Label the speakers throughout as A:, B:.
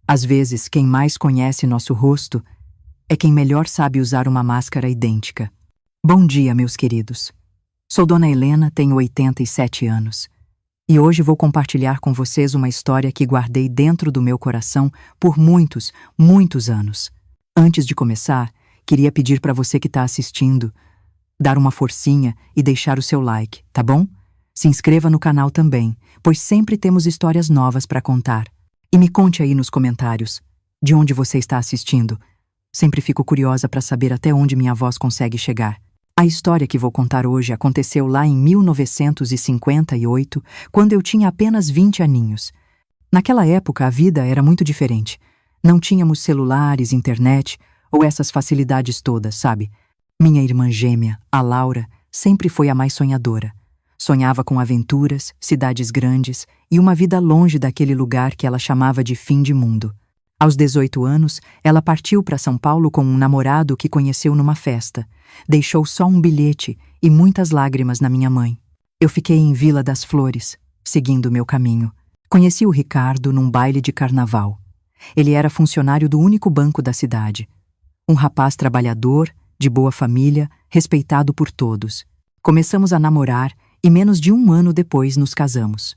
A: Às vezes, quem mais conhece nosso rosto é quem melhor sabe usar uma máscara idêntica. Bom dia, meus queridos. Sou Dona Helena, tenho 87 anos. E hoje vou compartilhar com vocês uma história que guardei dentro do meu coração por muitos, muitos anos. Antes de começar, queria pedir para você que está assistindo, dar uma forcinha e deixar o seu like, tá bom? Se inscreva no canal também, pois sempre temos histórias novas para contar. E me conte aí nos comentários, de onde você está assistindo. Sempre fico curiosa para saber até onde minha voz consegue chegar. A história que vou contar hoje aconteceu lá em 1958, quando eu tinha apenas 20 aninhos. Naquela época a vida era muito diferente. Não tínhamos celulares, internet ou essas facilidades todas, sabe? Minha irmã gêmea, a Laura, sempre foi a mais sonhadora. Sonhava com aventuras, cidades grandes e uma vida longe daquele lugar que ela chamava de fim de mundo. Aos 18 anos, ela partiu para São Paulo com um namorado que conheceu numa festa. Deixou só um bilhete e muitas lágrimas na minha mãe. Eu fiquei em Vila das Flores, seguindo meu caminho. Conheci o Ricardo num baile de carnaval. Ele era funcionário do único banco da cidade. Um rapaz trabalhador, de boa família, respeitado por todos. Começamos a namorar e menos de um ano depois nos casamos.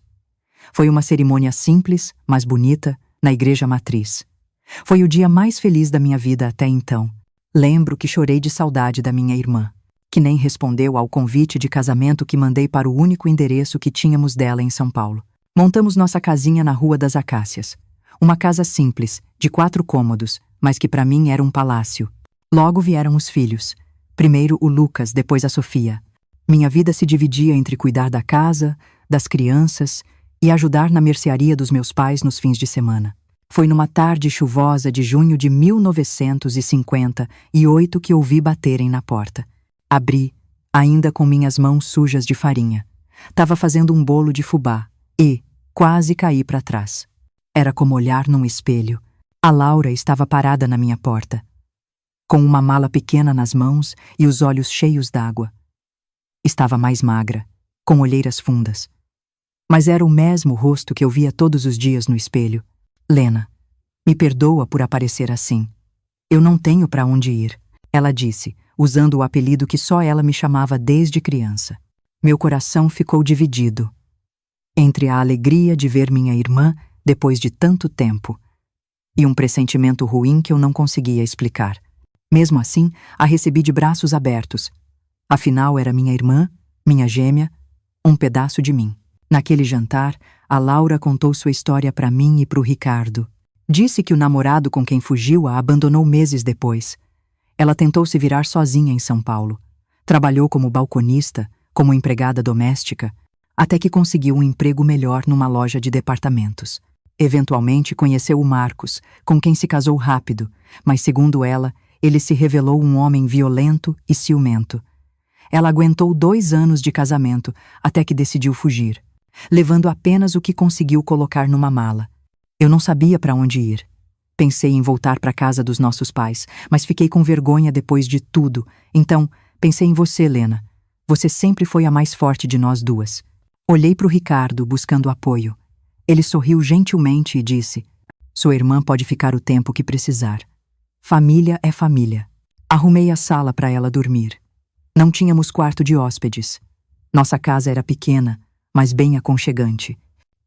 A: Foi uma cerimônia simples, mas bonita, na igreja matriz. Foi o dia mais feliz da minha vida até então. Lembro que chorei de saudade da minha irmã, que nem respondeu ao convite de casamento que mandei para o único endereço que tínhamos dela em São Paulo. Montamos nossa casinha na Rua das Acácias. Uma casa simples, de 4 cômodos, mas que para mim era um palácio. Logo vieram os filhos. Primeiro o Lucas, depois a Sofia. Minha vida se dividia entre cuidar da casa, das crianças e ajudar na mercearia dos meus pais nos fins de semana. Foi numa tarde chuvosa de junho de 1958 que ouvi baterem na porta. Abri, ainda com minhas mãos sujas de farinha. Tava fazendo um bolo de fubá e quase caí para trás. Era como olhar num espelho. A Laura estava parada na minha porta, com uma mala pequena nas mãos e os olhos cheios d'água. Estava mais magra, com olheiras fundas. Mas era o mesmo rosto que eu via todos os dias no espelho. Lena, me perdoa por aparecer assim. Eu não tenho para onde ir, ela disse, usando o apelido que só ela me chamava desde criança. Meu coração ficou dividido entre a alegria de ver minha irmã depois de tanto tempo e um pressentimento ruim que eu não conseguia explicar. Mesmo assim, a recebi de braços abertos. Afinal, era minha irmã, minha gêmea, um pedaço de mim. Naquele jantar, a Laura contou sua história para mim e para o Ricardo. Disse que o namorado com quem fugiu a abandonou meses depois. Ela tentou se virar sozinha em São Paulo. Trabalhou como balconista, como empregada doméstica, até que conseguiu um emprego melhor numa loja de departamentos. Eventualmente conheceu o Marcos, com quem se casou rápido, mas segundo ela, ele se revelou um homem violento e ciumento. Ela aguentou 2 anos de casamento até que decidiu fugir, levando apenas o que conseguiu colocar numa mala. Eu não sabia para onde ir. Pensei em voltar para a casa dos nossos pais, mas fiquei com vergonha depois de tudo. Então, pensei em você, Lena. Você sempre foi a mais forte de nós duas. Olhei para o Ricardo, buscando apoio. Ele sorriu gentilmente e disse: sua irmã pode ficar o tempo que precisar. Família é família. Arrumei a sala para ela dormir. Não tínhamos quarto de hóspedes. Nossa casa era pequena, mas bem aconchegante.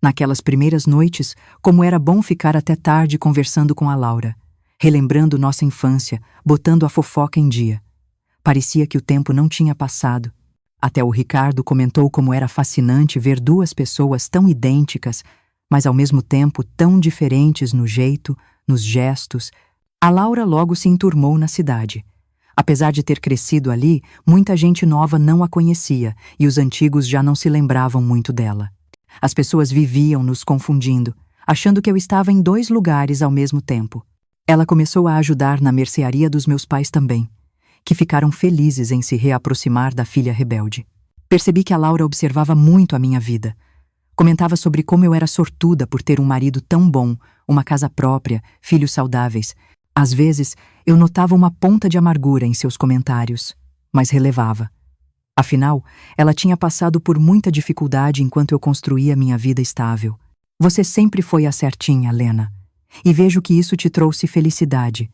A: Naquelas primeiras noites, como era bom ficar até tarde conversando com a Laura, relembrando nossa infância, botando a fofoca em dia. Parecia que o tempo não tinha passado. Até o Ricardo comentou como era fascinante ver 2 pessoas tão idênticas, mas ao mesmo tempo tão diferentes no jeito, nos gestos. A Laura logo se enturmou na cidade. Apesar de ter crescido ali, muita gente nova não a conhecia e os antigos já não se lembravam muito dela. As pessoas viviam nos confundindo, achando que eu estava em 2 lugares ao mesmo tempo. Ela começou a ajudar na mercearia dos meus pais também, que ficaram felizes em se reaproximar da filha rebelde. Percebi que a Laura observava muito a minha vida. Comentava sobre como eu era sortuda por ter um marido tão bom, uma casa própria, filhos saudáveis. Às vezes, eu notava uma ponta de amargura em seus comentários, mas relevava. Afinal, ela tinha passado por muita dificuldade enquanto eu construía minha vida estável. Você sempre foi a certinha, Lena. E vejo que isso te trouxe felicidade.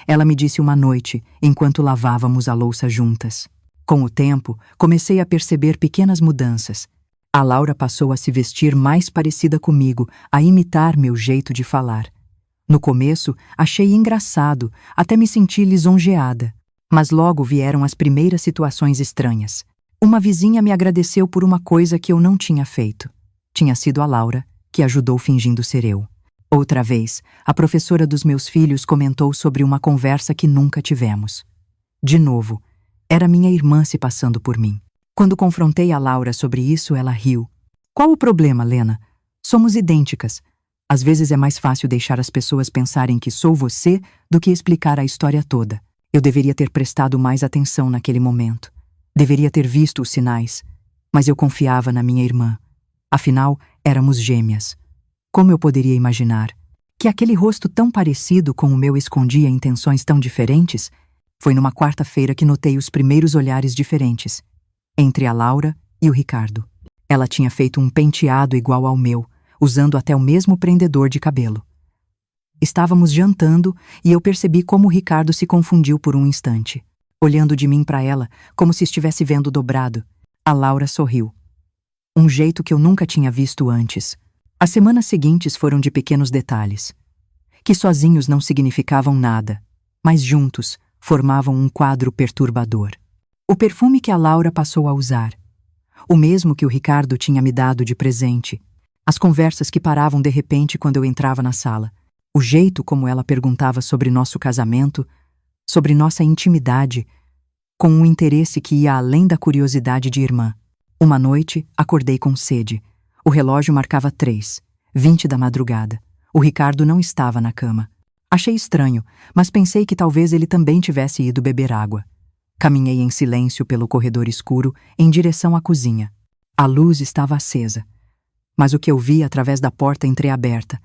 A: Ela me disse uma noite, enquanto lavávamos a louça juntas. Com o tempo, comecei a perceber pequenas mudanças. A Laura passou a se vestir mais parecida comigo, a imitar meu jeito de falar. No começo, achei engraçado, até me senti lisonjeada. Mas logo vieram as primeiras situações estranhas. Uma vizinha me agradeceu por uma coisa que eu não tinha feito. Tinha sido a Laura, que ajudou fingindo ser eu. Outra vez, a professora dos meus filhos comentou sobre uma conversa que nunca tivemos. De novo, era minha irmã se passando por mim. Quando confrontei a Laura sobre isso, ela riu. Qual o problema, Lena? Somos idênticas. Às vezes é mais fácil deixar as pessoas pensarem que sou você do que explicar a história toda. Eu deveria ter prestado mais atenção naquele momento. Deveria ter visto os sinais. Mas eu confiava na minha irmã. Afinal, éramos gêmeas. Como eu poderia imaginar que aquele rosto tão parecido com o meu escondia intenções tão diferentes? Foi numa quarta-feira que notei os primeiros olhares diferentes entre a Laura e o Ricardo. Ela tinha feito um penteado igual ao meu, usando até o mesmo prendedor de cabelo. Estávamos jantando e eu percebi como o Ricardo se confundiu por um instante, olhando de mim para ela como se estivesse vendo dobrado. A Laura sorriu. Um jeito que eu nunca tinha visto antes. As semanas seguintes foram de pequenos detalhes, que sozinhos não significavam nada, mas juntos formavam um quadro perturbador. O perfume que a Laura passou a usar, o mesmo que o Ricardo tinha me dado de presente, as conversas que paravam de repente quando eu entrava na sala, o jeito como ela perguntava sobre nosso casamento, sobre nossa intimidade, com um interesse que ia além da curiosidade de irmã. Uma noite, acordei com sede. O relógio marcava 3:20 da madrugada. O Ricardo não estava na cama. Achei estranho, mas pensei que talvez ele também tivesse ido beber água. Caminhei em silêncio pelo corredor escuro em direção à cozinha. A luz estava acesa, mas o que eu vi através da porta entreaberta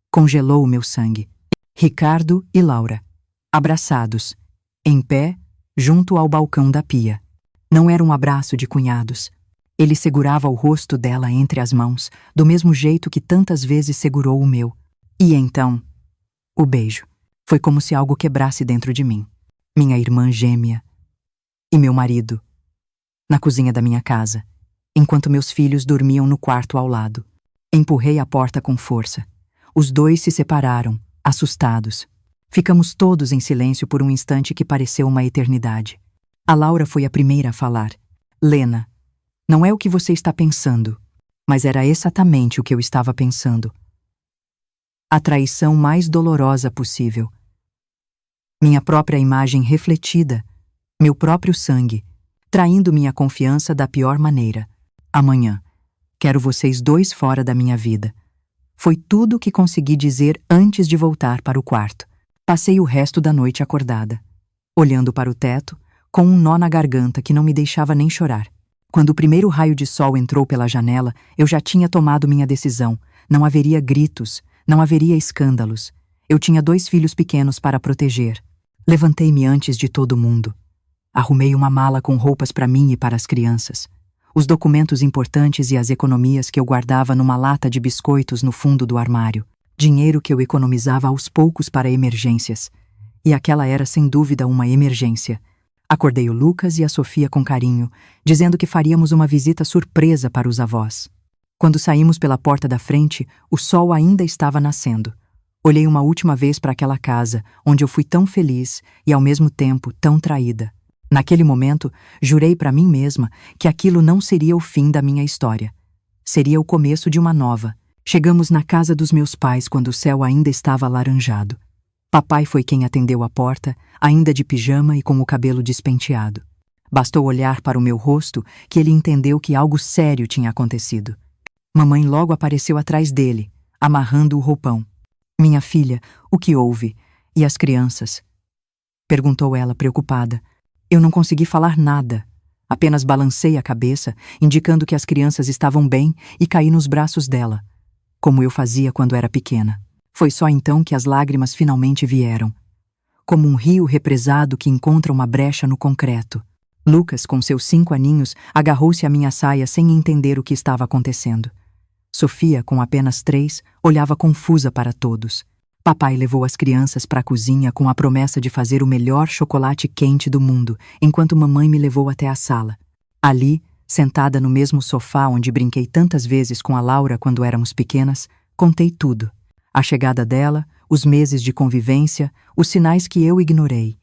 A: congelou o meu sangue. Ricardo e Laura, abraçados, em pé, junto ao balcão da pia. Não era um abraço de cunhados. Ele segurava o rosto dela entre as mãos, do mesmo jeito que tantas vezes segurou o meu. E então, o beijo. Foi como se algo quebrasse dentro de mim. Minha irmã gêmea e meu marido, na cozinha da minha casa, enquanto meus filhos dormiam no quarto ao lado. Empurrei a porta com força. Os dois se separaram, assustados. Ficamos todos em silêncio por um instante que pareceu uma eternidade. A Laura foi a primeira a falar. Lena, não é o que você está pensando, mas era exatamente o que eu estava pensando. A traição mais dolorosa possível. Minha própria imagem refletida, meu próprio sangue, traindo minha confiança da pior maneira. Amanhã, quero vocês dois fora da minha vida. Foi tudo o que consegui dizer antes de voltar para o quarto. Passei o resto da noite acordada, olhando para o teto, com um nó na garganta que não me deixava nem chorar. Quando o primeiro raio de sol entrou pela janela, eu já tinha tomado minha decisão. Não haveria gritos, não haveria escândalos. Eu tinha 2 filhos pequenos para proteger. Levantei-me antes de todo mundo. Arrumei uma mala com roupas para mim e para as crianças. Os documentos importantes e as economias que eu guardava numa lata de biscoitos no fundo do armário. Dinheiro que eu economizava aos poucos para emergências. E aquela era sem dúvida uma emergência. Acordei o Lucas e a Sofia com carinho, dizendo que faríamos uma visita surpresa para os avós. Quando saímos pela porta da frente, o sol ainda estava nascendo. Olhei uma última vez para aquela casa, onde eu fui tão feliz e ao mesmo tempo tão traída. Naquele momento, jurei para mim mesma que aquilo não seria o fim da minha história. Seria o começo de uma nova. Chegamos na casa dos meus pais quando o céu ainda estava alaranjado. Papai foi quem atendeu a porta, ainda de pijama e com o cabelo despenteado. Bastou olhar para o meu rosto que ele entendeu que algo sério tinha acontecido. Mamãe logo apareceu atrás dele, amarrando o roupão. Minha filha, o que houve? E as crianças? Perguntou ela, preocupada. Eu não consegui falar nada. Apenas balancei a cabeça, indicando que as crianças estavam bem, e caí nos braços dela, como eu fazia quando era pequena. Foi só então que as lágrimas finalmente vieram, como um rio represado que encontra uma brecha no concreto. Lucas, com seus 5 aninhos, agarrou-se à minha saia sem entender o que estava acontecendo. Sofia, com apenas 3, olhava confusa para todos. Papai levou as crianças para a cozinha com a promessa de fazer o melhor chocolate quente do mundo, enquanto mamãe me levou até a sala. Ali, sentada no mesmo sofá onde brinquei tantas vezes com a Laura quando éramos pequenas, contei tudo. A chegada dela, os meses de convivência, os sinais que eu ignorei.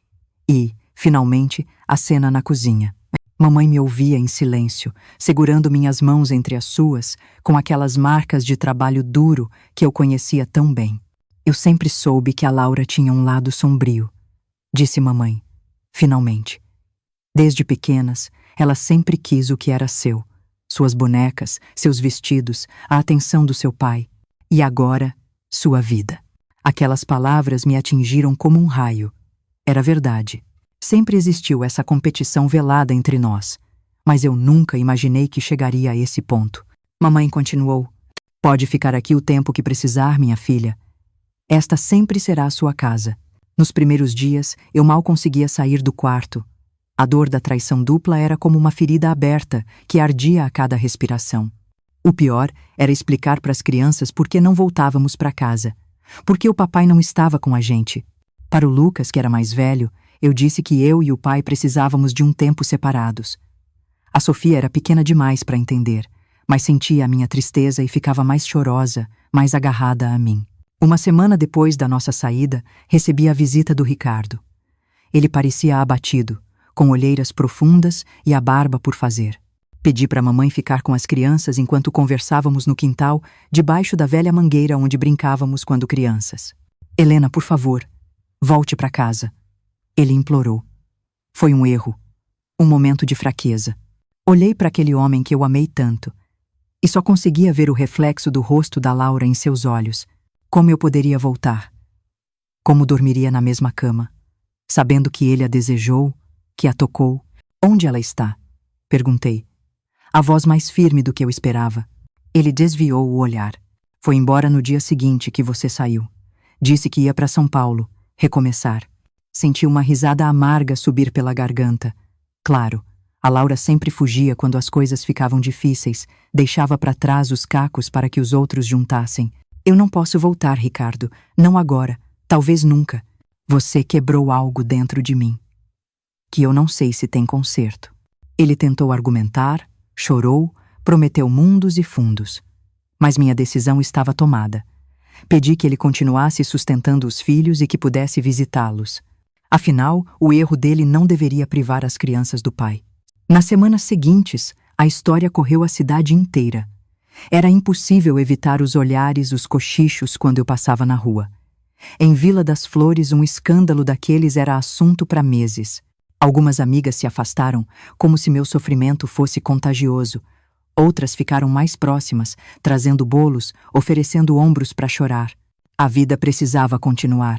A: E, finalmente, a cena na cozinha. Mamãe me ouvia em silêncio, segurando minhas mãos entre as suas, com aquelas marcas de trabalho duro que eu conhecia tão bem. Eu sempre soube que a Laura tinha um lado sombrio, disse mamãe, finalmente. Desde pequenas, ela sempre quis o que era seu. Suas bonecas, seus vestidos, a atenção do seu pai. E agora, sua vida. Aquelas palavras me atingiram como um raio. Era verdade. Sempre existiu essa competição velada entre nós. Mas eu nunca imaginei que chegaria a esse ponto. Mamãe continuou. Pode ficar aqui o tempo que precisar, minha filha. Esta sempre será a sua casa. Nos primeiros dias, eu mal conseguia sair do quarto. A dor da traição dupla era como uma ferida aberta que ardia a cada respiração. O pior era explicar para as crianças por que não voltávamos para casa. Por que o papai não estava com a gente. Para o Lucas, que era mais velho, eu disse que eu e o pai precisávamos de um tempo separados. A Sofia era pequena demais para entender, mas sentia a minha tristeza e ficava mais chorosa, mais agarrada a mim. Uma semana depois da nossa saída, recebi a visita do Ricardo. Ele parecia abatido, com olheiras profundas e a barba por fazer. Pedi para a mamãe ficar com as crianças enquanto conversávamos no quintal, debaixo da velha mangueira onde brincávamos quando crianças. Helena, por favor, volte para casa. Ele implorou. Foi um erro. Um momento de fraqueza. Olhei para aquele homem que eu amei tanto. E só conseguia ver o reflexo do rosto da Laura em seus olhos. Como eu poderia voltar? Como dormiria na mesma cama? Sabendo que ele a desejou, que a tocou. Onde ela está? Perguntei. A voz mais firme do que eu esperava. Ele desviou o olhar. Foi embora no dia seguinte que você saiu. Disse que ia para São Paulo, recomeçar. Senti uma risada amarga subir pela garganta. Claro, a Laura sempre fugia quando as coisas ficavam difíceis, deixava para trás os cacos para que os outros juntassem. Eu não posso voltar, Ricardo. Não agora. Talvez nunca. Você quebrou algo dentro de mim. Que eu não sei se tem conserto. Ele tentou argumentar, chorou, prometeu mundos e fundos. Mas minha decisão estava tomada. Pedi que ele continuasse sustentando os filhos e que pudesse visitá-los. Afinal, o erro dele não deveria privar as crianças do pai. Nas semanas seguintes, a história correu a cidade inteira. Era impossível evitar os olhares, os cochichos quando eu passava na rua. Em Vila das Flores, um escândalo daqueles era assunto para meses. Algumas amigas se afastaram, como se meu sofrimento fosse contagioso. Outras ficaram mais próximas, trazendo bolos, oferecendo ombros para chorar. A vida precisava continuar.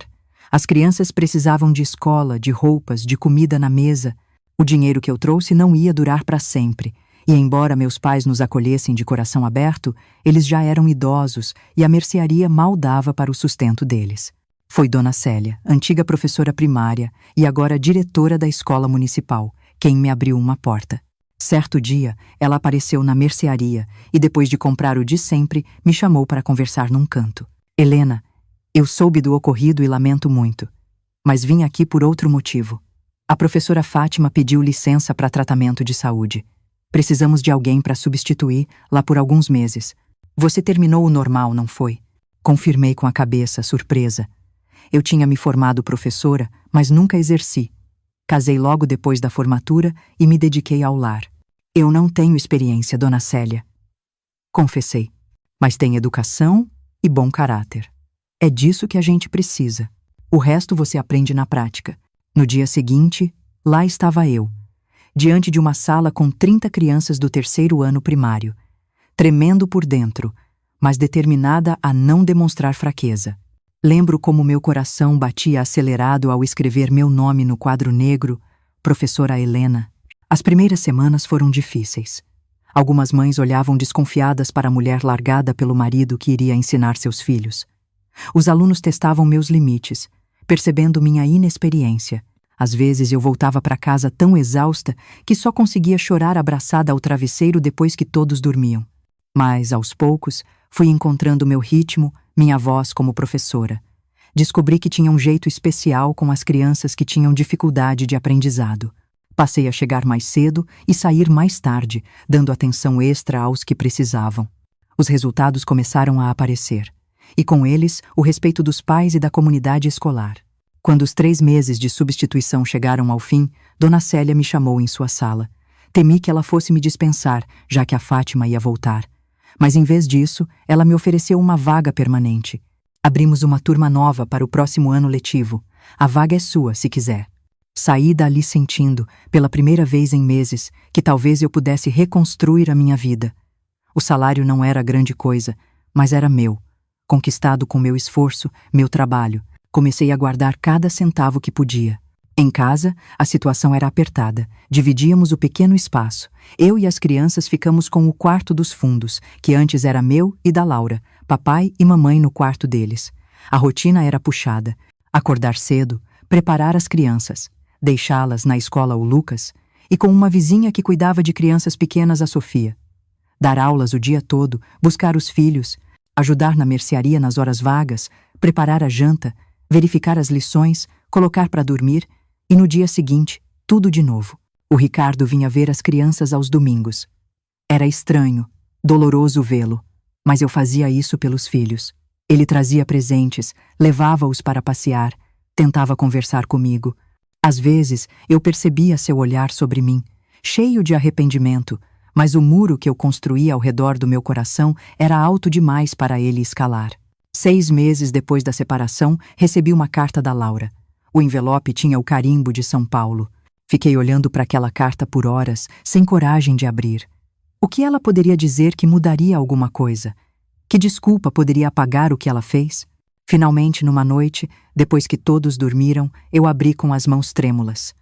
A: As crianças precisavam de escola, de roupas, de comida na mesa. O dinheiro que eu trouxe não ia durar para sempre. E embora meus pais nos acolhessem de coração aberto, eles já eram idosos e a mercearia mal dava para o sustento deles. Foi Dona Célia, antiga professora primária e agora diretora da escola municipal, quem me abriu uma porta. Certo dia, ela apareceu na mercearia e, depois de comprar o de sempre, me chamou para conversar num canto. Helena, eu soube do ocorrido e lamento muito, mas vim aqui por outro motivo. A professora Fátima pediu licença para tratamento de saúde. Precisamos de alguém para substituir lá por alguns meses. Você terminou o normal, não foi? Confirmei com a cabeça, surpresa. Eu tinha me formado professora, mas nunca exerci. Casei logo depois da formatura e me dediquei ao lar. Eu não tenho experiência, Dona Célia. Confessei. Mas tem educação e bom caráter. É disso que a gente precisa. O resto você aprende na prática. No dia seguinte, lá estava eu, diante de uma sala com 30 crianças do 3º ano primário, tremendo por dentro, mas determinada a não demonstrar fraqueza. Lembro como meu coração batia acelerado ao escrever meu nome no quadro negro, Professora Helena. As primeiras semanas foram difíceis. Algumas mães olhavam desconfiadas para a mulher largada pelo marido que iria ensinar seus filhos. Os alunos testavam meus limites, percebendo minha inexperiência. Às vezes eu voltava para casa tão exausta que só conseguia chorar abraçada ao travesseiro depois que todos dormiam. Mas, aos poucos, fui encontrando meu ritmo, minha voz como professora. Descobri que tinha um jeito especial com as crianças que tinham dificuldade de aprendizado. Passei a chegar mais cedo e sair mais tarde, dando atenção extra aos que precisavam. Os resultados começaram a aparecer, e com eles o respeito dos pais e da comunidade escolar. Quando os 3 meses de substituição chegaram ao fim, Dona Célia me chamou em sua sala. Temi que ela fosse me dispensar, já que a Fátima ia voltar. Mas em vez disso, ela me ofereceu uma vaga permanente. Abrimos uma turma nova para o próximo ano letivo. A vaga é sua, se quiser. Saí dali sentindo, pela primeira vez em meses, que talvez eu pudesse reconstruir a minha vida. O salário não era grande coisa, mas era meu. Conquistado com meu esforço, meu trabalho. Comecei a guardar cada centavo que podia. Em casa, a situação era apertada. Dividíamos o pequeno espaço. Eu e as crianças ficamos com o quarto dos fundos, que antes era meu e da Laura, papai e mamãe no quarto deles. A rotina era puxada. Acordar cedo, preparar as crianças, deixá-las na escola o Lucas, e com uma vizinha que cuidava de crianças pequenas, a Sofia. Dar aulas o dia todo, buscar os filhos, ajudar na mercearia nas horas vagas, preparar a janta, verificar as lições, colocar para dormir, e no dia seguinte, tudo de novo. O Ricardo vinha ver as crianças aos domingos. Era estranho, doloroso vê-lo, mas eu fazia isso pelos filhos. Ele trazia presentes, levava-os para passear, tentava conversar comigo. Às vezes, eu percebia seu olhar sobre mim, cheio de arrependimento, mas o muro que eu construía ao redor do meu coração era alto demais para ele escalar. 6 meses depois da separação, recebi uma carta da Laura. O envelope tinha o carimbo de São Paulo. Fiquei olhando para aquela carta por horas, sem coragem de abrir. O que ela poderia dizer que mudaria alguma coisa? Que desculpa poderia apagar o que ela fez? Finalmente, numa noite, depois que todos dormiram, eu abri com as mãos trêmulas.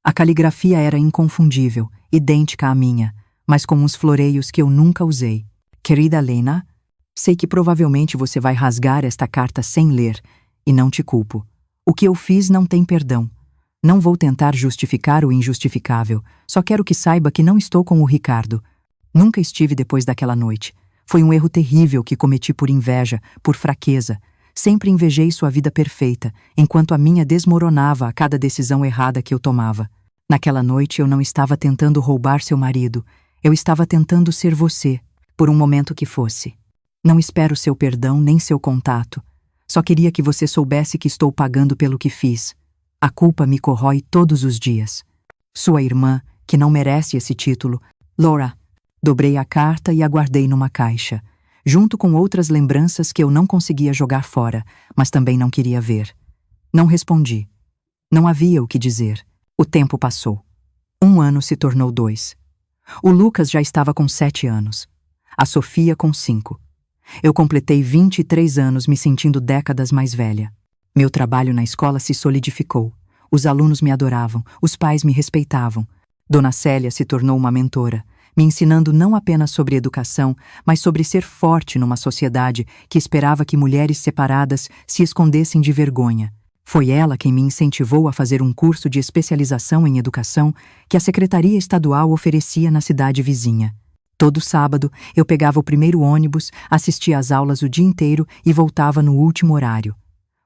A: A caligrafia era inconfundível, idêntica à minha, mas com uns floreios que eu nunca usei. Querida Lena, sei que provavelmente você vai rasgar esta carta sem ler, e não te culpo. O que eu fiz não tem perdão. Não vou tentar justificar o injustificável, só quero que saiba que não estou com o Ricardo. Nunca estive depois daquela noite. Foi um erro terrível que cometi por inveja, por fraqueza. Sempre invejei sua vida perfeita, enquanto a minha desmoronava a cada decisão errada que eu tomava. Naquela noite eu não estava tentando roubar seu marido, eu estava tentando ser você, por um momento que fosse. Não espero seu perdão nem seu contato. Só queria que você soubesse que estou pagando pelo que fiz. A culpa me corrói todos os dias. Sua irmã, que não merece esse título, Laura. Dobrei a carta e a guardei numa caixa, junto com outras lembranças que eu não conseguia jogar fora, mas também não queria ver. Não respondi. Não havia o que dizer. O tempo passou. 1 ano se tornou 2. O Lucas já estava com 7 anos. A Sofia com 5. Eu completei 23 anos me sentindo décadas mais velha. Meu trabalho na escola se solidificou. Os alunos me adoravam, os pais me respeitavam. Dona Célia se tornou uma mentora, me ensinando não apenas sobre educação, mas sobre ser forte numa sociedade que esperava que mulheres separadas se escondessem de vergonha. Foi ela quem me incentivou a fazer um curso de especialização em educação que a Secretaria Estadual oferecia na cidade vizinha. Todo sábado, eu pegava o primeiro ônibus, assistia às aulas o dia inteiro e voltava no último horário.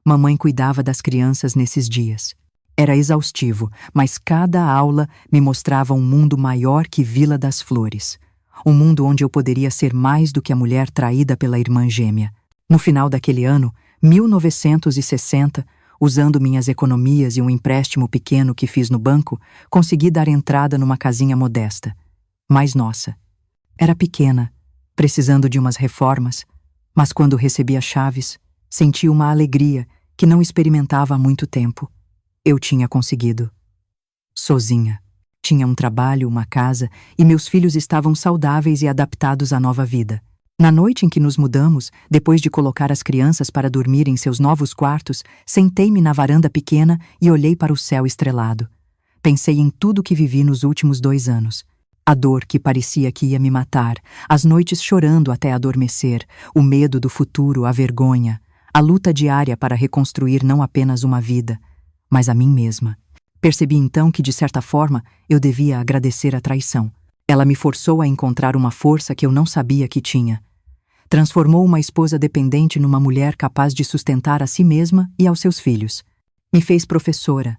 A: Mamãe cuidava das crianças nesses dias. Era exaustivo, mas cada aula me mostrava um mundo maior que Vila das Flores. Um mundo onde eu poderia ser mais do que a mulher traída pela irmã gêmea. No final daquele ano, 1960, usando minhas economias e um empréstimo pequeno que fiz no banco, consegui dar entrada numa casinha modesta. Mas nossa. Era pequena, precisando de umas reformas, mas quando recebi as chaves, senti uma alegria que não experimentava há muito tempo. Eu tinha conseguido. Sozinha. Tinha um trabalho, uma casa, e meus filhos estavam saudáveis e adaptados à nova vida. Na noite em que nos mudamos, depois de colocar as crianças para dormir em seus novos quartos, sentei-me na varanda pequena e olhei para o céu estrelado. Pensei em tudo que vivi nos últimos 2 anos. A dor que parecia que ia me matar, as noites chorando até adormecer, o medo do futuro, a vergonha, a luta diária para reconstruir não apenas uma vida, mas a mim mesma. Percebi então que, de certa forma, eu devia agradecer a traição. Ela me forçou a encontrar uma força que eu não sabia que tinha. Transformou uma esposa dependente numa mulher capaz de sustentar a si mesma e aos seus filhos. Me fez professora,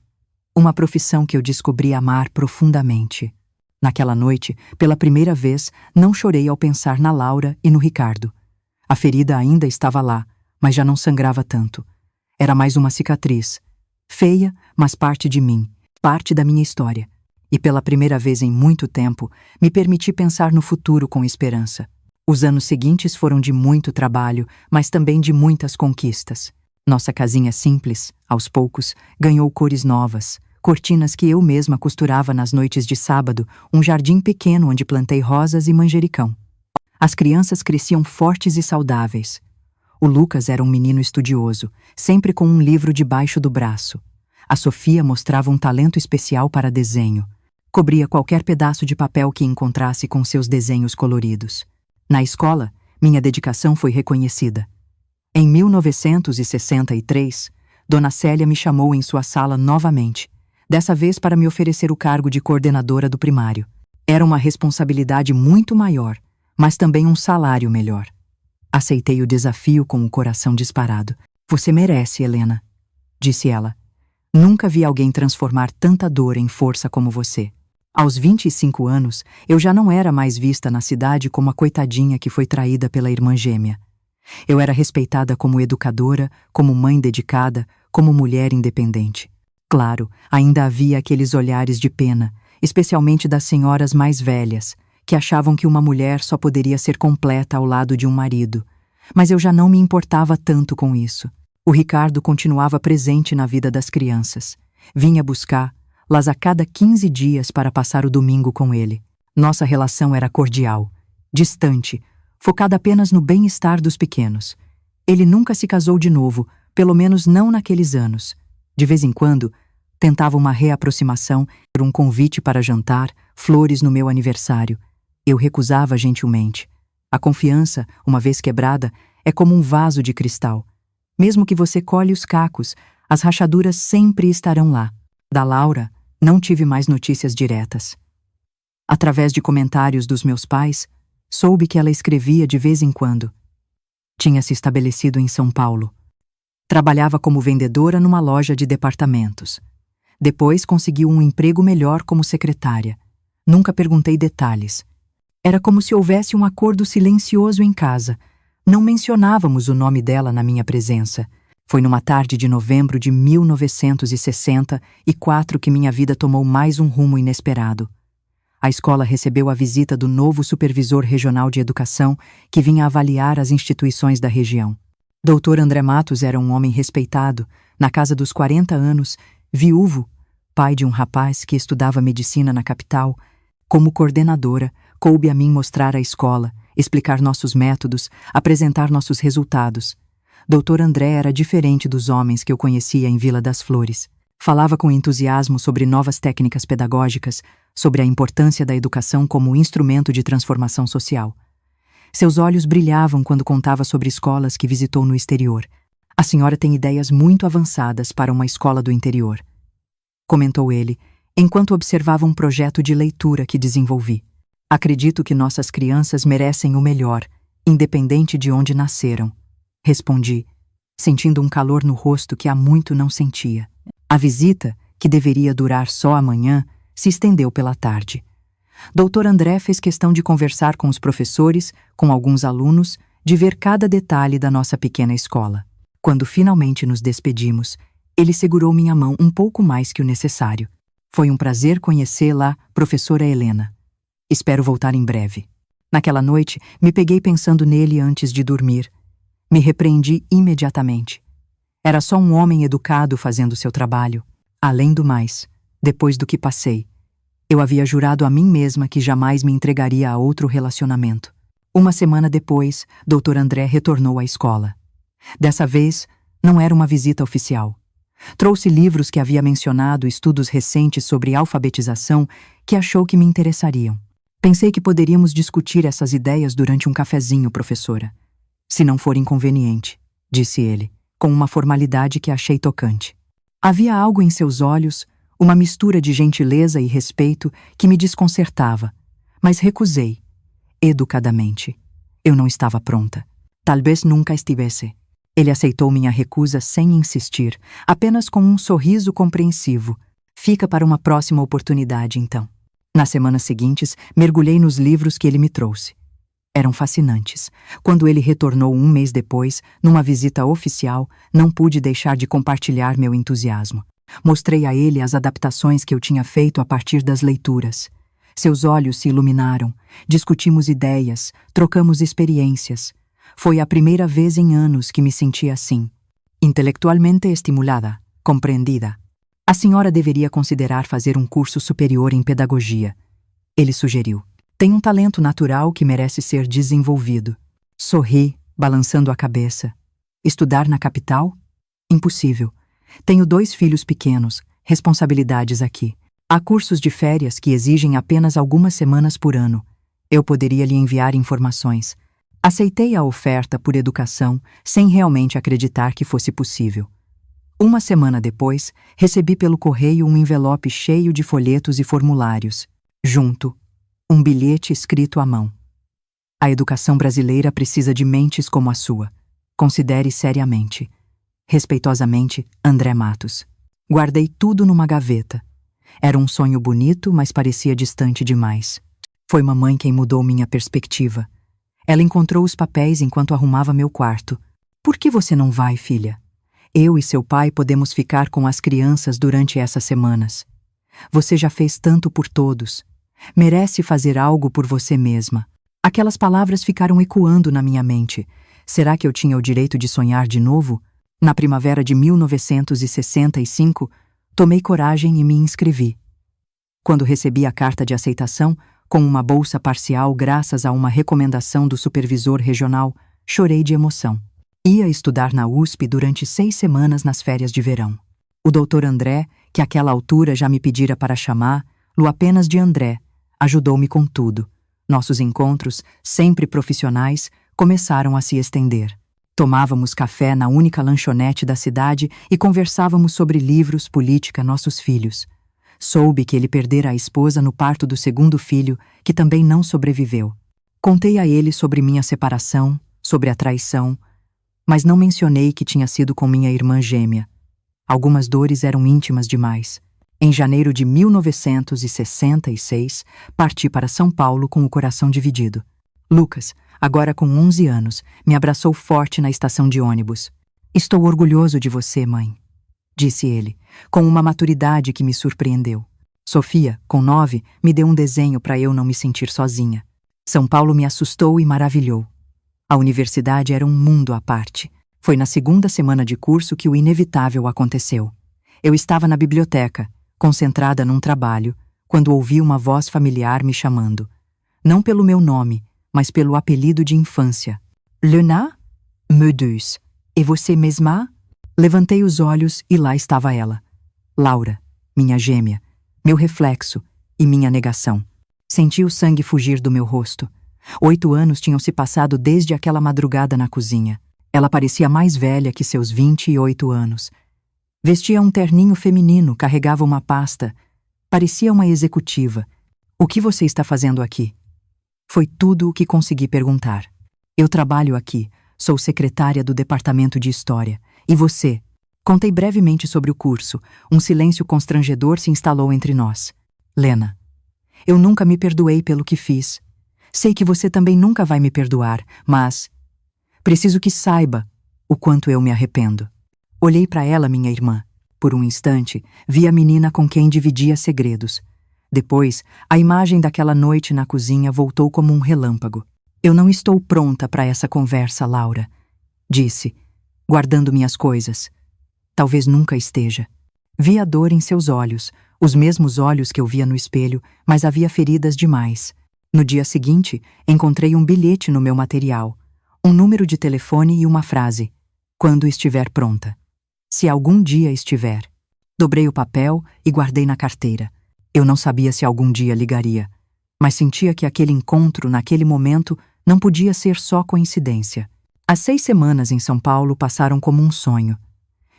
A: uma profissão que eu descobri amar profundamente. Naquela noite, pela primeira vez, não chorei ao pensar na Laura e no Ricardo. A ferida ainda estava lá, mas já não sangrava tanto. Era mais uma cicatriz. Feia, mas parte de mim, parte da minha história. E pela primeira vez em muito tempo, me permiti pensar no futuro com esperança. Os anos seguintes foram de muito trabalho, mas também de muitas conquistas. Nossa casinha simples, aos poucos, ganhou cores novas, cortinas que eu mesma costurava nas noites de sábado, um jardim pequeno onde plantei rosas e manjericão. As crianças cresciam fortes e saudáveis. O Lucas era um menino estudioso, sempre com um livro debaixo do braço. A Sofia mostrava um talento especial para desenho. Cobria qualquer pedaço de papel que encontrasse com seus desenhos coloridos. Na escola, minha dedicação foi reconhecida. Em 1963, Dona Célia me chamou em sua sala novamente, dessa vez para me oferecer o cargo de coordenadora do primário. Era uma responsabilidade muito maior, mas também um salário melhor. Aceitei o desafio com o coração disparado. Você merece, Helena, disse ela. Nunca vi alguém transformar tanta dor em força como você. Aos 25 anos, eu já não era mais vista na cidade como a coitadinha que foi traída pela irmã gêmea. Eu era respeitada como educadora, como mãe dedicada, como mulher independente. Claro, ainda havia aqueles olhares de pena, especialmente das senhoras mais velhas, que achavam que uma mulher só poderia ser completa ao lado de um marido. Mas eu já não me importava tanto com isso. O Ricardo continuava presente na vida das crianças. Vinha buscá-las a cada 15 dias para passar o domingo com ele. Nossa relação era cordial, distante, focada apenas no bem-estar dos pequenos. Ele nunca se casou de novo, pelo menos não naqueles anos. De vez em quando, tentava uma reaproximação, um convite para jantar, flores no meu aniversário. Eu recusava gentilmente. A confiança, uma vez quebrada, é como um vaso de cristal. Mesmo que você colhe os cacos, as rachaduras sempre estarão lá. Da Laura, não tive mais notícias diretas. Através de comentários dos meus pais, soube que ela escrevia de vez em quando. Tinha se estabelecido em São Paulo. Trabalhava como vendedora numa loja de departamentos. Depois conseguiu um emprego melhor como secretária. Nunca perguntei detalhes. Era como se houvesse um acordo silencioso em casa. Não mencionávamos o nome dela na minha presença. Foi numa tarde de novembro de 1964 que minha vida tomou mais um rumo inesperado. A escola recebeu a visita do novo supervisor regional de educação que vinha avaliar as instituições da região. Dr. André Matos era um homem respeitado, na casa dos 40 anos, viúvo, pai de um rapaz que estudava medicina na capital. Como coordenadora, coube a mim mostrar a escola, explicar nossos métodos, apresentar nossos resultados. Dr. André era diferente dos homens que eu conhecia em Vila das Flores. Falava com entusiasmo sobre novas técnicas pedagógicas, sobre a importância da educação como instrumento de transformação social. Seus olhos brilhavam quando contava sobre escolas que visitou no exterior. A senhora tem ideias muito avançadas para uma escola do interior, comentou ele, enquanto observava um projeto de leitura que desenvolvi. Acredito que nossas crianças merecem o melhor, independente de onde nasceram, respondi, sentindo um calor no rosto que há muito não sentia. A visita, que deveria durar só amanhã, se estendeu pela tarde. Dr. André fez questão de conversar com os professores, com alguns alunos, de ver cada detalhe da nossa pequena escola. Quando finalmente nos despedimos, ele segurou minha mão um pouco mais que o necessário. Foi um prazer conhecê-la, professora Helena. Espero voltar em breve. Naquela noite, me peguei pensando nele antes de dormir. Me repreendi imediatamente. Era só um homem educado fazendo seu trabalho. Além do mais, depois do que passei, eu havia jurado a mim mesma que jamais me entregaria a outro relacionamento. Uma semana depois, Dr. André retornou à escola. Dessa vez, não era uma visita oficial. Trouxe livros que havia mencionado, estudos recentes sobre alfabetização que achou que me interessariam. Pensei que poderíamos discutir essas ideias durante um cafezinho, professora. Se não for inconveniente, disse ele, com uma formalidade que achei tocante. Havia algo em seus olhos, uma mistura de gentileza e respeito que me desconcertava, mas recusei, educadamente. Eu não estava pronta. Talvez nunca estivesse. Ele aceitou minha recusa sem insistir, apenas com um sorriso compreensivo. Fica para uma próxima oportunidade, então. Nas semanas seguintes, mergulhei nos livros que ele me trouxe. Eram fascinantes. Quando ele retornou um mês depois, numa visita oficial, não pude deixar de compartilhar meu entusiasmo. Mostrei a ele as adaptações que eu tinha feito a partir das leituras. Seus olhos se iluminaram, discutimos ideias, trocamos experiências. Foi a primeira vez em anos que me senti assim, intelectualmente estimulada, compreendida. A senhora deveria considerar fazer um curso superior em pedagogia. Ele sugeriu. Tem um talento natural que merece ser desenvolvido. Sorri, balançando a cabeça. Estudar na capital? Impossível. Tenho 2 filhos pequenos, responsabilidades aqui. Há cursos de férias que exigem apenas algumas semanas por ano. Eu poderia lhe enviar informações. Aceitei a oferta por educação, sem realmente acreditar que fosse possível. Uma semana depois, recebi pelo correio um envelope cheio de folhetos e formulários. Junto, um bilhete escrito à mão. A educação brasileira precisa de mentes como a sua. Considere seriamente. Respeitosamente, André Matos. Guardei tudo numa gaveta. Era um sonho bonito, mas parecia distante demais. Foi mamãe quem mudou minha perspectiva. Ela encontrou os papéis enquanto arrumava meu quarto. Por que você não vai, filha? Eu e seu pai podemos ficar com as crianças durante essas semanas. Você já fez tanto por todos. Merece fazer algo por você mesma. Aquelas palavras ficaram ecoando na minha mente. Será que eu tinha o direito de sonhar de novo? Na primavera de 1965, tomei coragem e me inscrevi. Quando recebi a carta de aceitação, com uma bolsa parcial graças a uma recomendação do supervisor regional, chorei de emoção. Ia estudar na USP durante 6 semanas nas férias de verão. O doutor André, que àquela altura já me pedira para chamá-lo apenas de André, ajudou-me com tudo. Nossos encontros, sempre profissionais, começaram a se estender. Tomávamos café na única lanchonete da cidade e conversávamos sobre livros, política, nossos filhos. Soube que ele perdera a esposa no parto do 2º filho, que também não sobreviveu. Contei a ele sobre minha separação, sobre a traição, mas não mencionei que tinha sido com minha irmã gêmea. Algumas dores eram íntimas demais. Em janeiro de 1966, parti para São Paulo com o coração dividido. Lucas, agora com 11 anos, me abraçou forte na estação de ônibus. Estou orgulhoso de você, mãe, disse ele, com uma maturidade que me surpreendeu. Sofia, com 9, me deu um desenho para eu não me sentir sozinha. São Paulo me assustou e maravilhou. A universidade era um mundo à parte. Foi na 2ª semana de curso que o inevitável aconteceu. Eu estava na biblioteca, concentrada num trabalho, quando ouvi uma voz familiar me chamando. Não pelo meu nome, mas pelo apelido de infância. Lena? Meu Deus. E você mesma? Levantei os olhos e lá estava ela. Laura, minha gêmea, meu reflexo e minha negação. Senti o sangue fugir do meu rosto. 8 anos tinham se passado desde aquela madrugada na cozinha. Ela parecia mais velha que seus 28 anos. Vestia um terninho feminino, carregava uma pasta. Parecia uma executiva. O que você está fazendo aqui? Foi tudo o que consegui perguntar. Eu trabalho aqui, sou secretária do Departamento de História. E você? Contei brevemente sobre o curso. Um silêncio constrangedor se instalou entre nós. Lena, eu nunca me perdoei pelo que fiz. Sei que você também nunca vai me perdoar, mas preciso que saiba o quanto eu me arrependo. Olhei para ela, minha irmã. Por um instante, vi a menina com quem dividia segredos. Depois, a imagem daquela noite na cozinha voltou como um relâmpago. Eu não estou pronta para essa conversa, Laura, disse, guardando minhas coisas. Talvez nunca esteja. Vi a dor em seus olhos, os mesmos olhos que eu via no espelho, mas havia feridas demais. No dia seguinte, encontrei um bilhete no meu material, um número de telefone e uma frase: quando estiver pronta. Se algum dia estiver. Dobrei o papel e guardei na carteira. Eu não sabia se algum dia ligaria, mas sentia que aquele encontro, naquele momento, não podia ser só coincidência. As 6 semanas em São Paulo passaram como um sonho.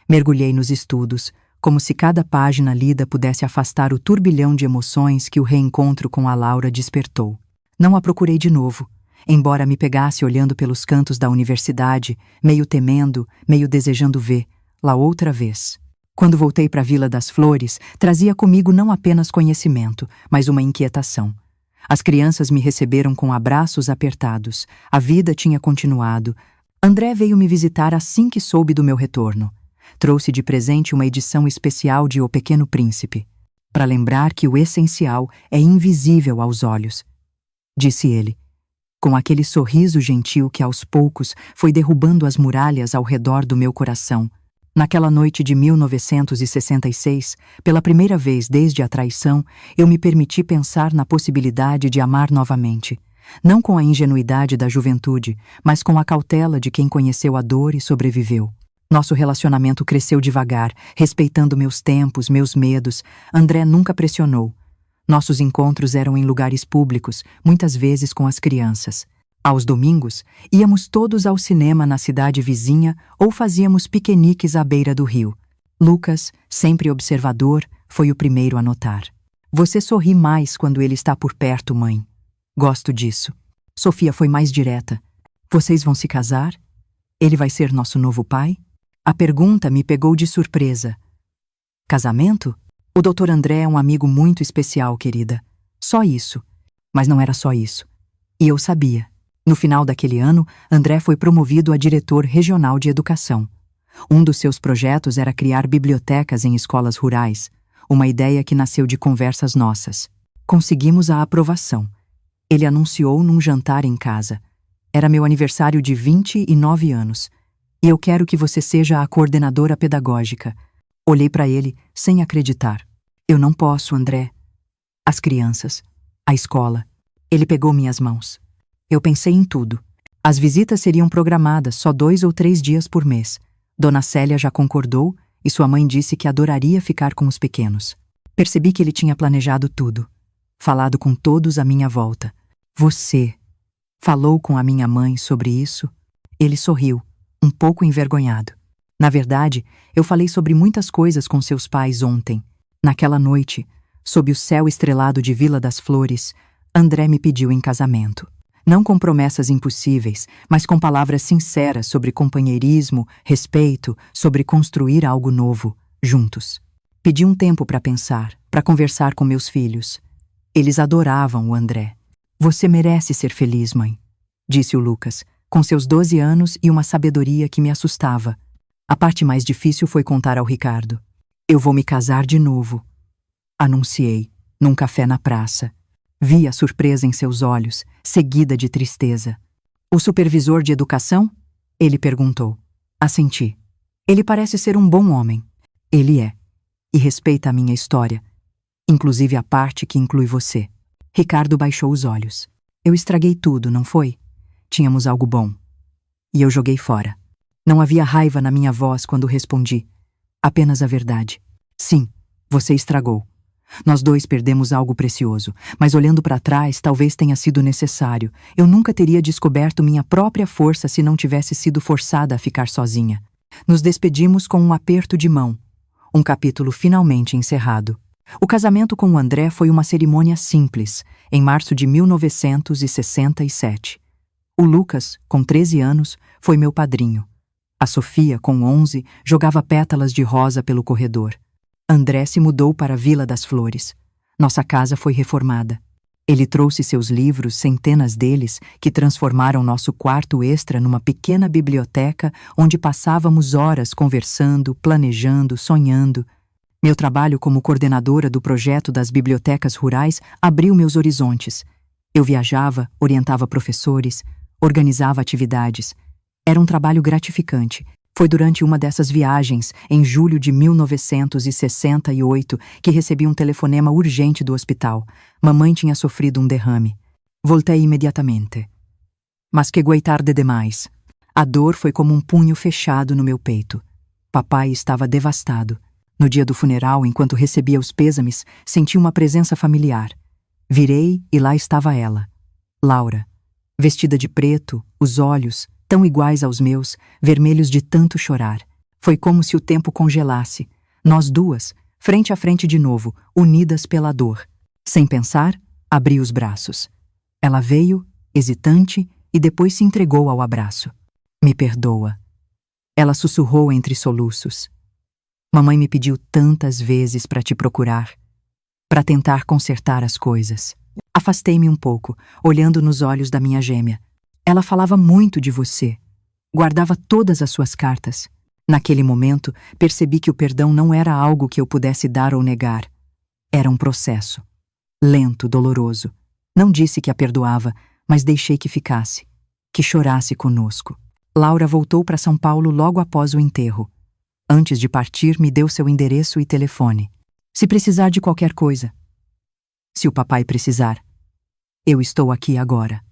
A: Mergulhei nos estudos, como se cada página lida pudesse afastar o turbilhão de emoções que o reencontro com a Laura despertou. Não a procurei de novo. embora me pegasse olhando pelos cantos da universidade, meio temendo, meio desejando vê-la outra vez. Quando voltei para a Vila das Flores, trazia comigo não apenas conhecimento, mas uma inquietação. As crianças me receberam com abraços apertados. A vida tinha continuado. André veio me visitar assim que soube do meu retorno. Trouxe de presente uma edição especial de O Pequeno Príncipe, para lembrar que o essencial é invisível aos olhos, disse ele, com aquele sorriso gentil que aos poucos foi derrubando as muralhas ao redor do meu coração. Naquela noite de 1966, pela primeira vez desde a traição, eu me permiti pensar na possibilidade de amar novamente. Não com a ingenuidade da juventude, mas com a cautela de quem conheceu a dor e sobreviveu. Nosso relacionamento cresceu devagar, respeitando meus tempos, meus medos. André nunca pressionou. Nossos encontros eram em lugares públicos, muitas vezes com as crianças. Aos domingos, íamos todos ao cinema na cidade vizinha ou fazíamos piqueniques à beira do rio. Lucas, sempre observador, foi o primeiro a notar. Você sorri mais quando ele está por perto, mãe. Gosto disso. Sofia foi mais direta. Vocês vão se casar? Ele vai ser nosso novo pai? A pergunta me pegou de surpresa. Casamento? O Dr. André é um amigo muito especial, querida. Só isso. Mas não era só isso. E eu sabia. No final daquele ano, André foi promovido a diretor regional de educação. Um dos seus projetos era criar bibliotecas em escolas rurais, uma ideia que nasceu de conversas nossas. Conseguimos a aprovação. Ele anunciou num jantar em casa. Era meu aniversário de 29 anos. E eu quero que você seja a coordenadora pedagógica. Olhei para ele, sem acreditar. Eu não posso, André. As crianças, a escola. Ele pegou minhas mãos. Eu pensei em tudo. As visitas seriam programadas só 2 ou 3 dias por mês. Dona Célia já concordou e sua mãe disse que adoraria ficar com os pequenos. Percebi que ele tinha planejado tudo. Falado com todos à minha volta. Você falou com a minha mãe sobre isso? Ele sorriu, um pouco envergonhado. Na verdade, eu falei sobre muitas coisas com seus pais ontem. Naquela noite, sob o céu estrelado de Vila das Flores, André me pediu em casamento. Não com promessas impossíveis, mas com palavras sinceras sobre companheirismo, respeito, sobre construir algo novo, juntos. Pedi um tempo para pensar, para conversar com meus filhos. Eles adoravam o André. Você merece ser feliz, mãe, disse o Lucas, com seus 12 anos e uma sabedoria que me assustava. A parte mais difícil foi contar ao Ricardo. Eu vou me casar de novo, anunciei, num café na praça. Vi a surpresa em seus olhos, seguida de tristeza. O supervisor de educação? Ele perguntou. Assenti. Ele parece ser um bom homem. Ele é. E respeita a minha história, inclusive a parte que inclui você. Ricardo baixou os olhos. Eu estraguei tudo, não foi? Tínhamos algo bom. E eu joguei fora. Não havia raiva na minha voz quando respondi. Apenas a verdade. Sim, você estragou. Nós dois perdemos algo precioso, mas olhando para trás talvez tenha sido necessário. Eu nunca teria descoberto minha própria força se não tivesse sido forçada a ficar sozinha. Nos despedimos com um aperto de mão. Um capítulo finalmente encerrado. O casamento com o André foi uma cerimônia simples, em março de 1967. O Lucas, com 13 anos, foi meu padrinho. A Sofia, com 11, jogava pétalas de rosa pelo corredor. André se mudou para a Vila das Flores. Nossa casa foi reformada. Ele trouxe seus livros, centenas deles, que transformaram nosso quarto extra numa pequena biblioteca onde passávamos horas conversando, planejando, sonhando. Meu trabalho como coordenadora do projeto das bibliotecas rurais abriu meus horizontes. Eu viajava, orientava professores, organizava atividades. Era um trabalho gratificante. Foi durante uma dessas viagens, em julho de 1968, que recebi um telefonema urgente do hospital. Mamãe tinha sofrido um derrame. Voltei imediatamente. Mas chegou tarde demais. A dor foi como um punho fechado no meu peito. Papai estava devastado. No dia do funeral, enquanto recebia os pêsames, senti uma presença familiar. Virei e lá estava ela, Laura. Vestida de preto, os olhos, tão iguais aos meus, vermelhos de tanto chorar. Foi como se o tempo congelasse. Nós duas, frente a frente de novo, unidas pela dor. Sem pensar, abri os braços. Ela veio hesitante, e depois se entregou ao abraço. Me perdoa. Ela sussurrou entre soluços. Mamãe me pediu tantas vezes para te procurar, para tentar consertar as coisas. Afastei-me um pouco, olhando nos olhos da minha gêmea. Ela falava muito de você. Guardava todas as suas cartas. Naquele momento, percebi que o perdão não era algo que eu pudesse dar ou negar. Era um processo. Lento, doloroso. Não disse que a perdoava, mas deixei que ficasse. Que chorasse conosco. Laura voltou para São Paulo logo após o enterro. Antes de partir, me deu seu endereço e telefone. Se precisar de qualquer coisa. Se o papai precisar. Eu estou aqui agora.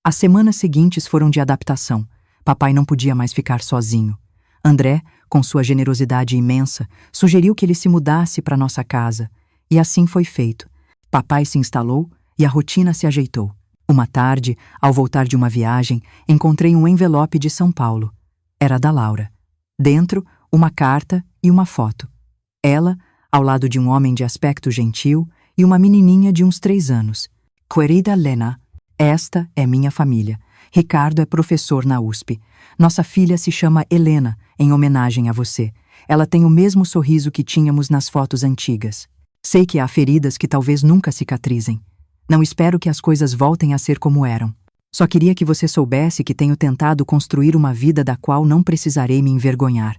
A: As semanas seguintes foram de adaptação. Papai não podia mais ficar sozinho. André, com sua generosidade imensa, sugeriu que ele se mudasse para nossa casa. E assim foi feito. Papai se instalou e a rotina se ajeitou. Uma tarde, ao voltar de uma viagem, encontrei um envelope de São Paulo. Era da Laura. Dentro, uma carta e uma foto. Ela, ao lado de um homem de aspecto gentil, e uma menininha de uns 3 anos. Querida Lena, esta é minha família. Ricardo é professor na USP. Nossa filha se chama Helena, em homenagem a você. Ela tem o mesmo sorriso que tínhamos nas fotos antigas. Sei que há feridas que talvez nunca cicatrizem. Não espero que as coisas voltem a ser como eram. Só queria que você soubesse que tenho tentado construir uma vida da qual não precisarei me envergonhar.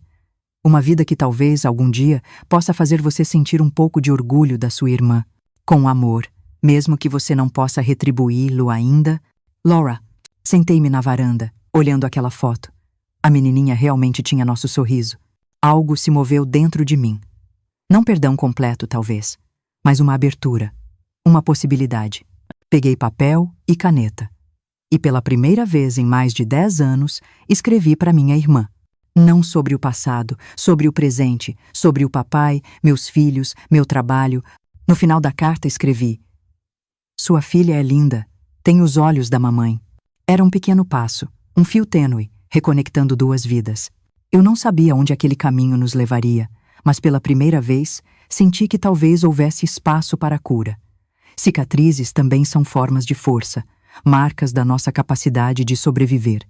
A: Uma vida que talvez, algum dia, possa fazer você sentir um pouco de orgulho da sua irmã. Com amor, mesmo que você não possa retribuí-lo ainda. Laura. Sentei-me na varanda, olhando aquela foto. A menininha realmente tinha nosso sorriso. Algo se moveu dentro de mim. Não perdão completo, talvez, mas uma abertura, uma possibilidade. Peguei papel e caneta. E pela primeira vez em mais de 10 anos, escrevi para minha irmã. Não sobre o passado, sobre o presente, sobre o papai, meus filhos, meu trabalho. No final da carta escrevi: Sua filha é linda, tem os olhos da mamãe. Era um pequeno passo, um fio tênue, reconectando 2 vidas. Eu não sabia onde aquele caminho nos levaria, mas pela primeira vez senti que talvez houvesse espaço para a cura. Cicatrizes também são formas de força, marcas da nossa capacidade de sobreviver.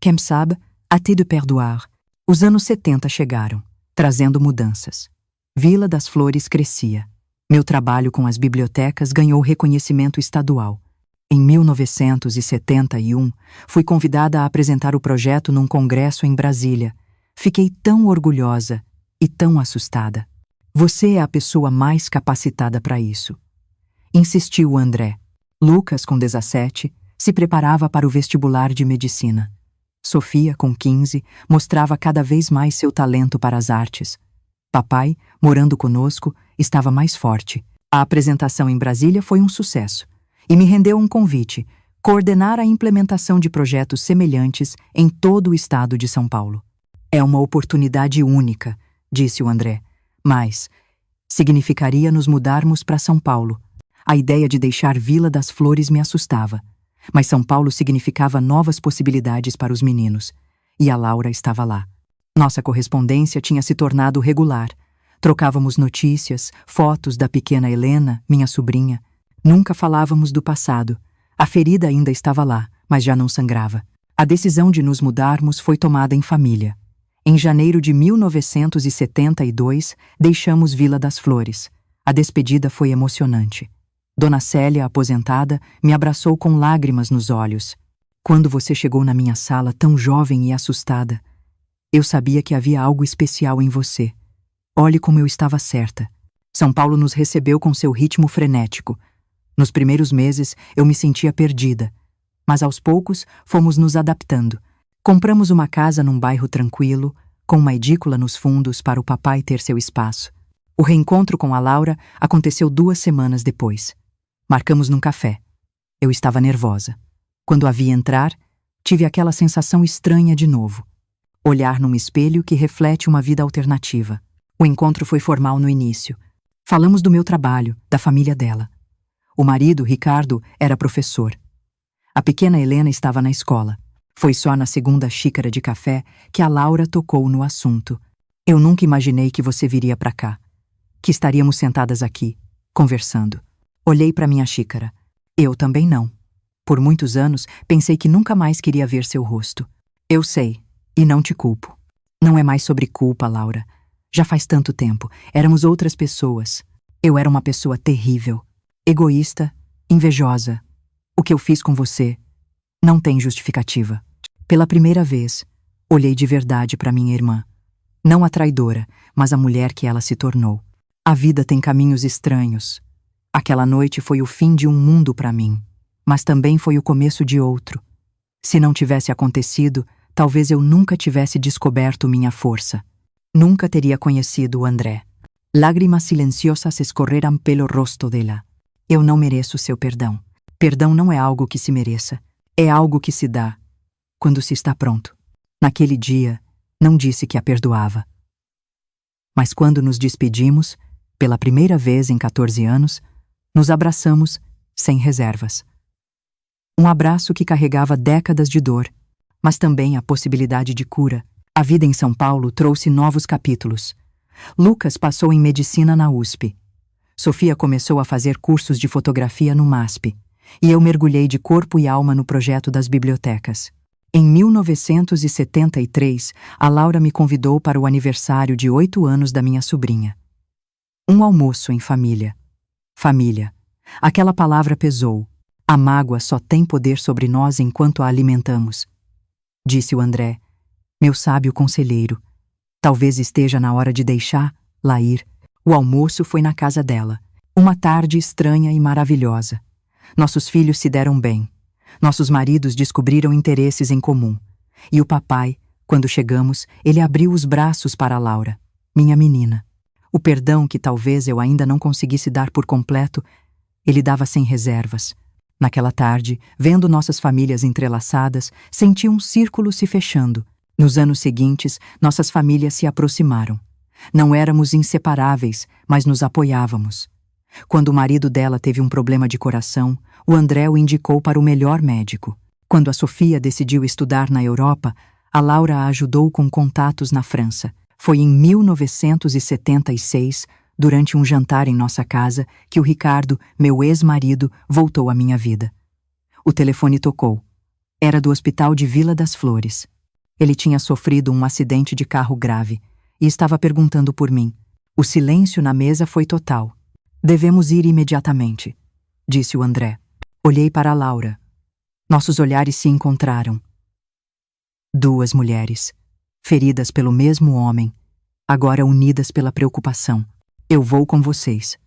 A: Quem sabe, até de perdoar. Os anos 70 chegaram, trazendo mudanças. Vila das Flores crescia. Meu trabalho com as bibliotecas ganhou reconhecimento estadual. Em 1971, fui convidada a apresentar o projeto num congresso em Brasília. Fiquei tão orgulhosa e tão assustada. Você é a pessoa mais capacitada para isso. Insistiu André. Lucas, com 17, se preparava para o vestibular de medicina. Sofia, com 15, mostrava cada vez mais seu talento para as artes. Papai, morando conosco, estava mais forte. A apresentação em Brasília foi um sucesso e me rendeu um convite: coordenar a implementação de projetos semelhantes em todo o estado de São Paulo. É uma oportunidade única, disse o André, mas significaria nos mudarmos para São Paulo. A ideia de deixar Vila das Flores me assustava, mas São Paulo significava novas possibilidades para os meninos, e a Laura estava lá. Nossa correspondência tinha se tornado regular. Trocávamos notícias, fotos da pequena Helena, minha sobrinha. Nunca falávamos do passado. A ferida ainda estava lá, mas já não sangrava. A decisão de nos mudarmos foi tomada em família. Em janeiro de 1972, deixamos Vila das Flores. A despedida foi emocionante. Dona Célia, aposentada, me abraçou com lágrimas nos olhos. Quando você chegou na minha sala tão jovem e assustada, eu sabia que havia algo especial em você. Olhe como eu estava certa. São Paulo nos recebeu com seu ritmo frenético. Nos primeiros meses, eu me sentia perdida. Mas aos poucos, fomos nos adaptando. Compramos uma casa num bairro tranquilo, com uma edícula nos fundos para o papai ter seu espaço. O reencontro com a Laura aconteceu 2 semanas depois. Marcamos num café. Eu estava nervosa. Quando a vi entrar, tive aquela sensação estranha de novo. Olhar num espelho que reflete uma vida alternativa. O encontro foi formal no início. Falamos do meu trabalho, da família dela. O marido, Ricardo, era professor. A pequena Helena estava na escola. Foi só na 2ª xícara de café que a Laura tocou no assunto. Eu nunca imaginei que você viria para cá. Que estaríamos sentadas aqui, conversando. Olhei para minha xícara. Eu também não. Por muitos anos, pensei que nunca mais queria ver seu rosto. Eu sei, e não te culpo. Não é mais sobre culpa, Laura. Já faz tanto tempo. Éramos outras pessoas. Eu era uma pessoa terrível. Egoísta, invejosa. O que eu fiz com você não tem justificativa. Pela primeira vez, olhei de verdade para minha irmã. Não a traidora, mas a mulher que ela se tornou. A vida tem caminhos estranhos. Aquela noite foi o fim de um mundo para mim, mas também foi o começo de outro. Se não tivesse acontecido, talvez eu nunca tivesse descoberto minha força. Nunca teria conhecido o André. Lágrimas silenciosas escorreram pelo rosto dela. Eu não mereço seu perdão. Perdão não é algo que se mereça. É algo que se dá quando se está pronto. Naquele dia, não disse que a perdoava. Mas quando nos despedimos, pela primeira vez em 14 anos, nos abraçamos sem reservas. Um abraço que carregava décadas de dor, mas também a possibilidade de cura. A vida em São Paulo trouxe novos capítulos. Lucas passou em medicina na USP. Sofia começou a fazer cursos de fotografia no MASP, e eu mergulhei de corpo e alma no projeto das bibliotecas. Em 1973, a Laura me convidou para o aniversário de 8 anos da minha sobrinha. Um almoço em família. Família. Aquela palavra pesou. A mágoa só tem poder sobre nós enquanto a alimentamos. Disse o André, meu sábio conselheiro. Talvez esteja na hora de deixar, Lair. O almoço foi na casa dela. Uma tarde estranha e maravilhosa. Nossos filhos se deram bem. Nossos maridos descobriram interesses em comum. E o papai, quando chegamos, ele abriu os braços para a Laura, minha menina. O perdão que talvez eu ainda não conseguisse dar por completo, ele dava sem reservas. Naquela tarde, vendo nossas famílias entrelaçadas, senti um círculo se fechando. Nos anos seguintes, nossas famílias se aproximaram. Não éramos inseparáveis, mas nos apoiávamos. Quando o marido dela teve um problema de coração, o André o indicou para o melhor médico. Quando a Sofia decidiu estudar na Europa, a Laura a ajudou com contatos na França. Foi em 1976, durante um jantar em nossa casa, que o Ricardo, meu ex-marido, voltou à minha vida. O telefone tocou. Era do Hospital de Vila das Flores. Ele tinha sofrido um acidente de carro grave e estava perguntando por mim. O silêncio na mesa foi total. Devemos ir imediatamente, disse o André. Olhei para a Laura. Nossos olhares se encontraram. 2 mulheres, feridas pelo mesmo homem, agora unidas pela preocupação. Eu vou com vocês,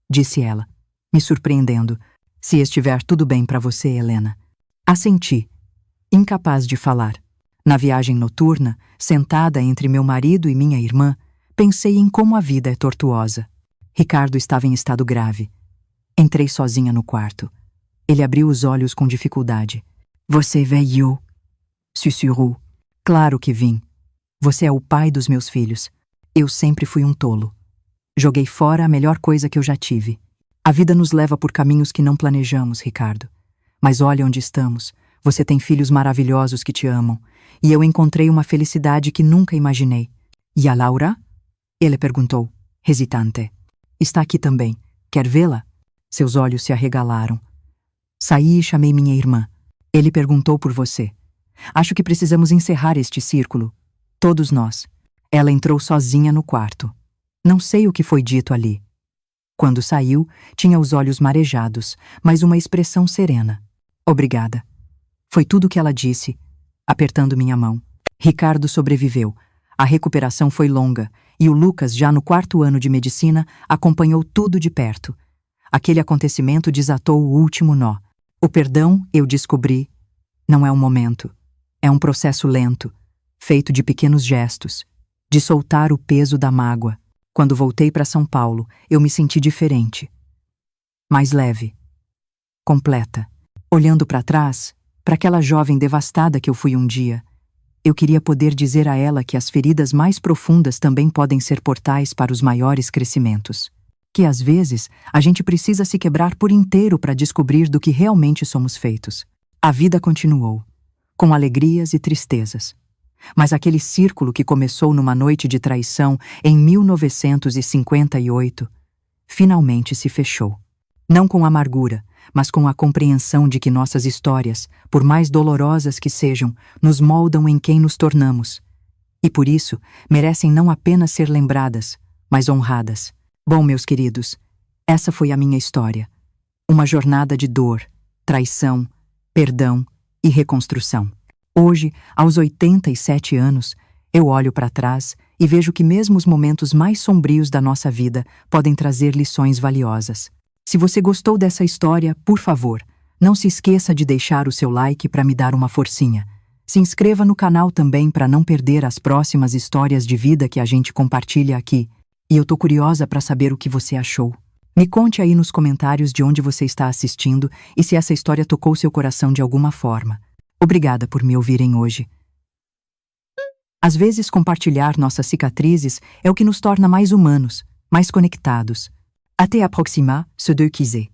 A: disse ela, me surpreendendo. Se estiver tudo bem para você, Helena. Assenti, incapaz de falar. Na viagem noturna, sentada entre meu marido e minha irmã, pensei em como a vida é tortuosa. Ricardo estava em estado grave. Entrei sozinha no quarto. Ele abriu os olhos com dificuldade. Você veio? Sussurrou. Claro que vim. Você é o pai dos meus filhos. Eu sempre fui um tolo. Joguei fora a melhor coisa que eu já tive. A vida nos leva por caminhos que não planejamos, Ricardo. Mas olha onde estamos. Você tem filhos maravilhosos que te amam. E eu encontrei uma felicidade que nunca imaginei. E a Laura? Ele perguntou, hesitante. Está aqui também. Quer vê-la? Seus olhos se arregalaram. Saí e chamei minha irmã. Ele perguntou por você. Acho que precisamos encerrar este círculo. Todos nós. Ela entrou sozinha no quarto. Não sei o que foi dito ali. Quando saiu, tinha os olhos marejados, mas uma expressão serena. Obrigada. Foi tudo o que ela disse, apertando minha mão. Ricardo sobreviveu. A recuperação foi longa, e o Lucas, já no 4º ano de medicina, acompanhou tudo de perto. Aquele acontecimento desatou o último nó. O perdão, eu descobri, não é um momento. É um processo lento, feito de pequenos gestos, de soltar o peso da mágoa. Quando voltei para São Paulo, eu me senti diferente. Mais leve. Completa. Olhando para trás, para aquela jovem devastada que eu fui um dia, eu queria poder dizer a ela que as feridas mais profundas também podem ser portais para os maiores crescimentos. Que às vezes a gente precisa se quebrar por inteiro para descobrir do que realmente somos feitos. A vida continuou, com alegrias e tristezas. Mas aquele círculo que começou numa noite de traição em 1958, finalmente se fechou. Não com amargura, mas com a compreensão de que nossas histórias, por mais dolorosas que sejam, nos moldam em quem nos tornamos. E por isso, merecem não apenas ser lembradas, mas honradas. Bom, meus queridos, essa foi a minha história. Uma jornada de dor, traição, perdão e reconstrução. Hoje, aos 87 anos, eu olho para trás e vejo que mesmo os momentos mais sombrios da nossa vida podem trazer lições valiosas. Se você gostou dessa história, por favor, não se esqueça de deixar o seu like para me dar uma forcinha. Se inscreva no canal também para não perder as próximas histórias de vida que a gente compartilha aqui. E eu tô curiosa para saber o que você achou. Me conte aí nos comentários de onde você está assistindo e se essa história tocou seu coração de alguma forma. Obrigada por me ouvirem hoje. Às vezes, compartilhar nossas cicatrizes é o que nos torna mais humanos, mais conectados. Até a próxima, se Dieu quiser.